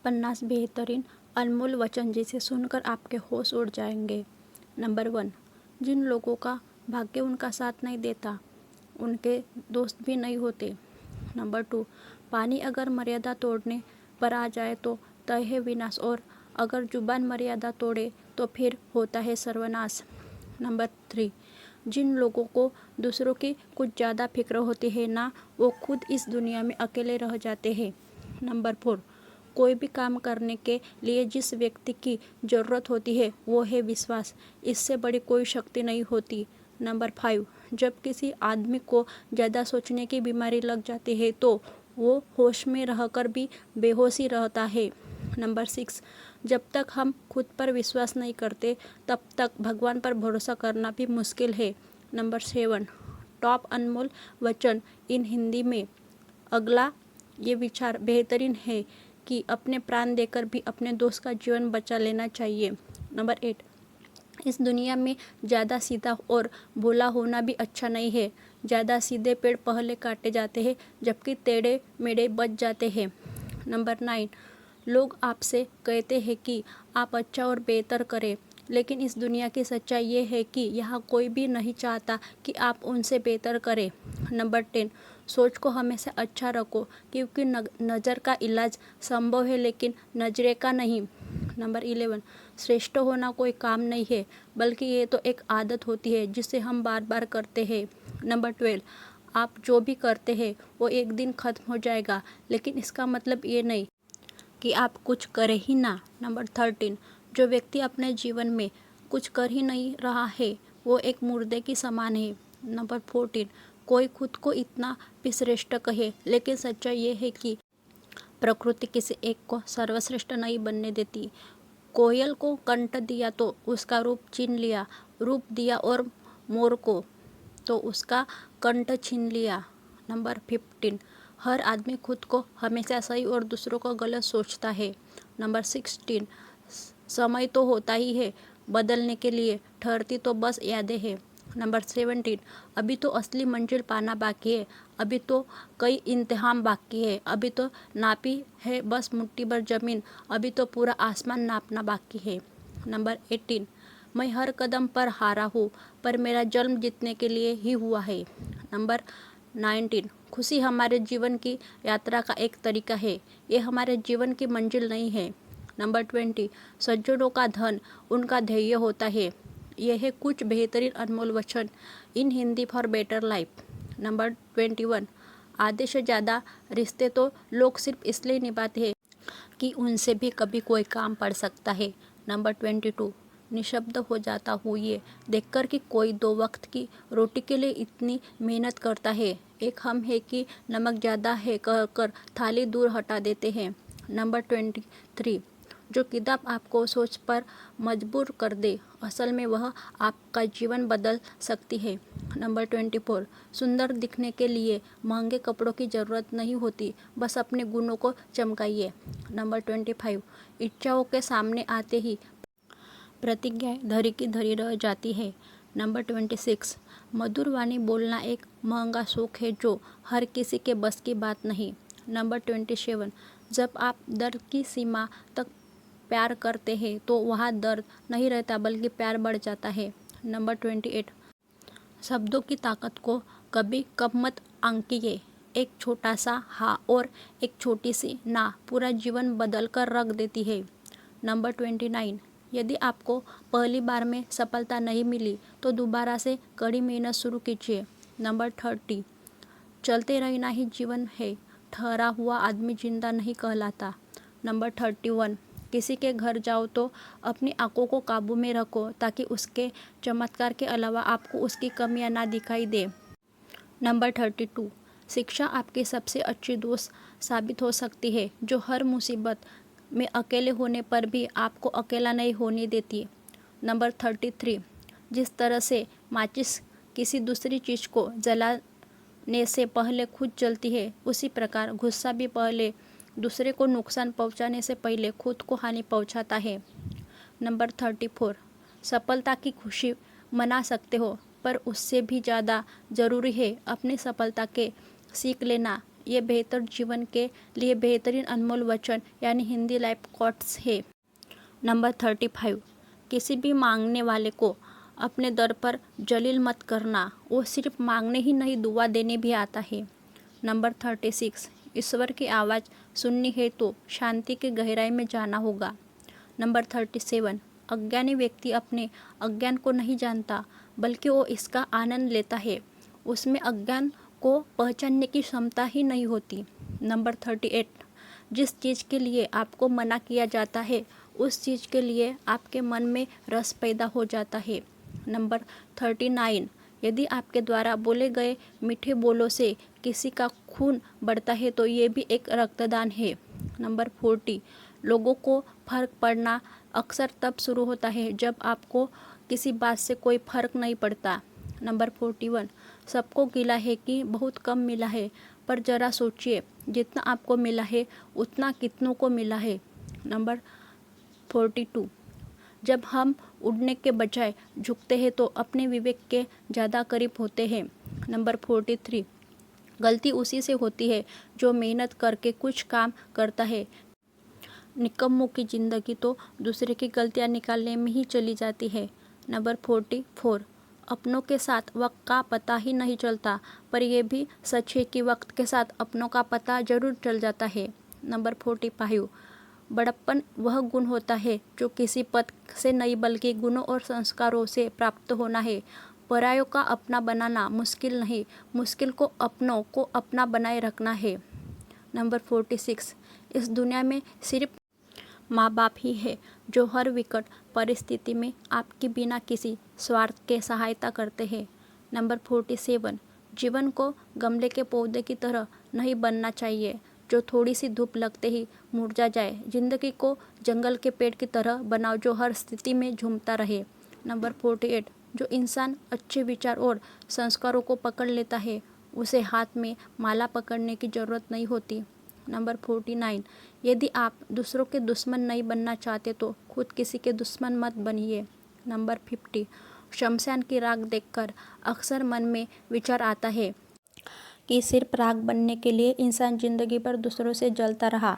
50 बेहतरीन अनमोल वचन जिसे सुनकर आपके होश उड़ जाएंगे। नंबर 1, जिन लोगों का भाग्य उनका साथ नहीं देता उनके दोस्त भी नहीं होते। नंबर 2, पानी अगर मर्यादा तोड़ने पर आ जाए तो तय है विनाश, और अगर जुबान मर्यादा तोड़े तो फिर होता है सर्वनाश। नंबर 3, जिन लोगों को दूसरों की कुछ ज़्यादा फिक्र होती है ना, वो खुद इस दुनिया में अकेले रह जाते हैं। नंबर 4, कोई भी काम करने के लिए जिस व्यक्ति की ज़रूरत होती है वो है विश्वास, इससे बड़ी कोई शक्ति नहीं होती। नंबर 5, जब किसी आदमी को ज़्यादा सोचने की बीमारी लग जाती है तो वो होश में रहकर भी बेहोशी रहता है। नंबर 6, जब तक हम खुद पर विश्वास नहीं करते तब तक भगवान पर भरोसा करना भी मुश्किल है। नंबर 7, टॉप अनमोल वचन इन हिंदी में। अगला ये विचार बेहतरीन है कि अपने प्राण देकर भी अपने दोस्त का जीवन बचा लेना चाहिए। नंबर 8, इस दुनिया में ज़्यादा सीधा और भोला होना भी अच्छा नहीं है। ज़्यादा सीधे पेड़ पहले काटे जाते हैं जबकि टेढ़े मेढ़े बच जाते हैं। नंबर 9, लोग आपसे कहते हैं कि आप अच्छा और बेहतर करें, लेकिन इस दुनिया की सच्चाई ये है कि यहाँ कोई भी नहीं चाहता कि आप उनसे बेहतर करें। नंबर 10, सोच को हमेशा अच्छा रखो क्योंकि नज़र का इलाज संभव है लेकिन नजरे का नहीं। नंबर 11, श्रेष्ठ होना कोई काम नहीं है बल्कि ये तो एक आदत होती है जिसे हम बार बार करते हैं। नंबर 12, आप जो भी करते हैं वो एक दिन ख़त्म हो जाएगा, लेकिन इसका मतलब ये नहीं कि आप कुछ करें ही ना। नंबर 13, जो व्यक्ति अपने जीवन में कुछ कर ही नहीं रहा है वो एक मुर्दे की समान है। नंबर 14, कोई खुद को इतना भी श्रेष्ठ कहे, लेकिन सच्चाई ये है कि प्रकृति किसी एक को सर्वश्रेष्ठ नहीं बनने देती। कोयल को कंठ दिया तो उसका रूप छीन लिया, रूप दिया और मोर को तो उसका कंठ छीन लिया। नंबर 15, हर आदमी खुद को हमेशा सही और दूसरों को गलत सोचता है। नंबर 16, समय तो होता ही है बदलने के लिए, ठहरती तो बस यादें हैं। नंबर 17, अभी तो असली मंजिल पाना बाकी है, अभी तो कई इम्तिहान बाकी है, अभी तो नापी है बस मुट्ठी भर ज़मीन, अभी तो पूरा आसमान नापना बाकी है। नंबर 18, मैं हर कदम पर हारा हूँ पर मेरा जन्म जीतने के लिए ही हुआ है। नंबर 19, खुशी हमारे जीवन की यात्रा का एक तरीका है, ये हमारे जीवन की मंजिल नहीं है। नंबर 20, सज्जनों का धन उनका ध्येय होता है। यह है कुछ बेहतरीन अनमोल वचन in Hindi for better life. Number 21, आधे से ज़्यादा रिश्ते तो लोग सिर्फ इसलिए निभाते हैं कि उनसे भी कभी कोई काम पड़ सकता है। नंबर 22, निशब्द हो जाता हूँ ये देखकर कि कोई 2 वक्त की रोटी के लिए इतनी मेहनत करता है। एक हम है कि नमक ज़्यादा है कहकर थाली दूर हटा देते हैं। नंबर 23, जो किताब आपको सोच पर मजबूर कर दे असल में वह आपका जीवन बदल सकती है। नंबर 24, सुंदर दिखने के लिए महंगे कपड़ों की ज़रूरत नहीं होती, बस अपने गुणों को चमकाइए। नंबर 25, इच्छाओं के सामने आते ही प्रतिज्ञाएं धरी की धरी रह जाती है। नंबर 26, मधुर वाणी बोलना एक महंगा शौक है जो हर किसी के बस की बात नहीं। नंबर 27, जब आप दर्द की सीमा तक प्यार करते हैं तो वहाँ दर्द नहीं रहता बल्कि प्यार बढ़ जाता है। नंबर 28, शब्दों की ताकत को कभी कम मत आंकिए, एक छोटा सा हाँ और एक छोटी सी ना पूरा जीवन बदल कर रख देती है। नंबर 29, यदि आपको पहली बार में सफलता नहीं मिली तो दोबारा से कड़ी मेहनत शुरू कीजिए। नंबर 30, चलते रहना ही जीवन है, ठहरा हुआ आदमी जिंदा नहीं कहलाता। नंबर 31, किसी के घर जाओ तो अपनी आंखों को काबू में रखो ताकि उसके चमत्कार के अलावा आपको उसकी कमियां ना दिखाई दे। नंबर 32, शिक्षा आपकी सबसे अच्छी दोस्त साबित हो सकती है जो हर मुसीबत में अकेले होने पर भी आपको अकेला नहीं होने देती। नंबर 33, जिस तरह से माचिस किसी दूसरी चीज़ को जलाने से पहले खुद जलती है, उसी प्रकार गुस्सा भी पहले दूसरे को नुकसान पहुंचाने से पहले खुद को हानि पहुंचाता है। नंबर 34, सफलता की खुशी मना सकते हो पर उससे भी ज़्यादा ज़रूरी है अपनी सफलता के सीख लेना। ये बेहतर जीवन के लिए बेहतरीन अनमोल वचन यानी हिंदी लाइफ कोट्स है। नंबर 35, किसी भी मांगने वाले को अपने दर पर जलील मत करना, वो सिर्फ मांगने ही नहीं दुआ देने भी आता है। नंबर 36, ईश्वर की आवाज़ सुननी है तो शांति की गहराई में जाना होगा। नंबर 37, अज्ञानी व्यक्ति अपने अज्ञान को नहीं जानता बल्कि वो इसका आनंद लेता है, उसमें अज्ञान को पहचानने की क्षमता ही नहीं होती। नंबर 38, जिस चीज़ के लिए आपको मना किया जाता है उस चीज़ के लिए आपके मन में रस पैदा हो जाता है। नंबर 39, यदि आपके द्वारा बोले गए मीठे बोलों से किसी का खून बढ़ता है तो ये भी एक रक्तदान है। नंबर 40, लोगों को फर्क पड़ना अक्सर तब शुरू होता है जब आपको किसी बात से कोई फर्क नहीं पड़ता। नंबर 41, सबको गिला है कि बहुत कम मिला है, पर ज़रा सोचिए जितना आपको मिला है उतना कितनों को मिला है। नंबर 42, जब हम उड़ने के बजाय झुकते हैं तो अपने विवेक के ज़्यादा करीब होते हैं। नंबर 43, गलती उसी से होती है जो मेहनत करके कुछ काम करता है, निकम्मों की ज़िंदगी तो दूसरे की गलतियां निकालने में ही चली जाती है। नंबर 44, अपनों के साथ वक्त का पता ही नहीं चलता, पर यह भी सच है कि वक्त के साथ अपनों का पता जरूर चल जाता है। नंबर 45, बड़प्पन वह गुण होता है जो किसी पद से नहीं बल्कि गुणों और संस्कारों से प्राप्त होना है। परायों का अपना बनाना मुश्किल नहीं, मुश्किल को अपनों को अपना बनाए रखना है। नंबर 46, इस दुनिया में सिर्फ माँ बाप ही है जो हर विकट परिस्थिति में आपकी बिना किसी स्वार्थ के सहायता करते हैं। नंबर 47, जीवन को गमले के पौधे की तरह नहीं बनना चाहिए जो थोड़ी सी धूप लगते ही मुरझा जाए। जिंदगी को जंगल के पेड़ की तरह बनाओ जो हर स्थिति में झूमता रहे। नंबर 48, जो इंसान अच्छे विचार और संस्कारों को पकड़ लेता है उसे हाथ में माला पकड़ने की ज़रूरत नहीं होती। नंबर 49, यदि आप दूसरों के दुश्मन नहीं बनना चाहते तो खुद किसी के दुश्मन मत बनिए। नंबर 50, शमशान की राख देखकर अक्सर मन में विचार आता है कि सिर्फ राख बनने के लिए इंसान जिंदगी भर दूसरों से जलता रहा।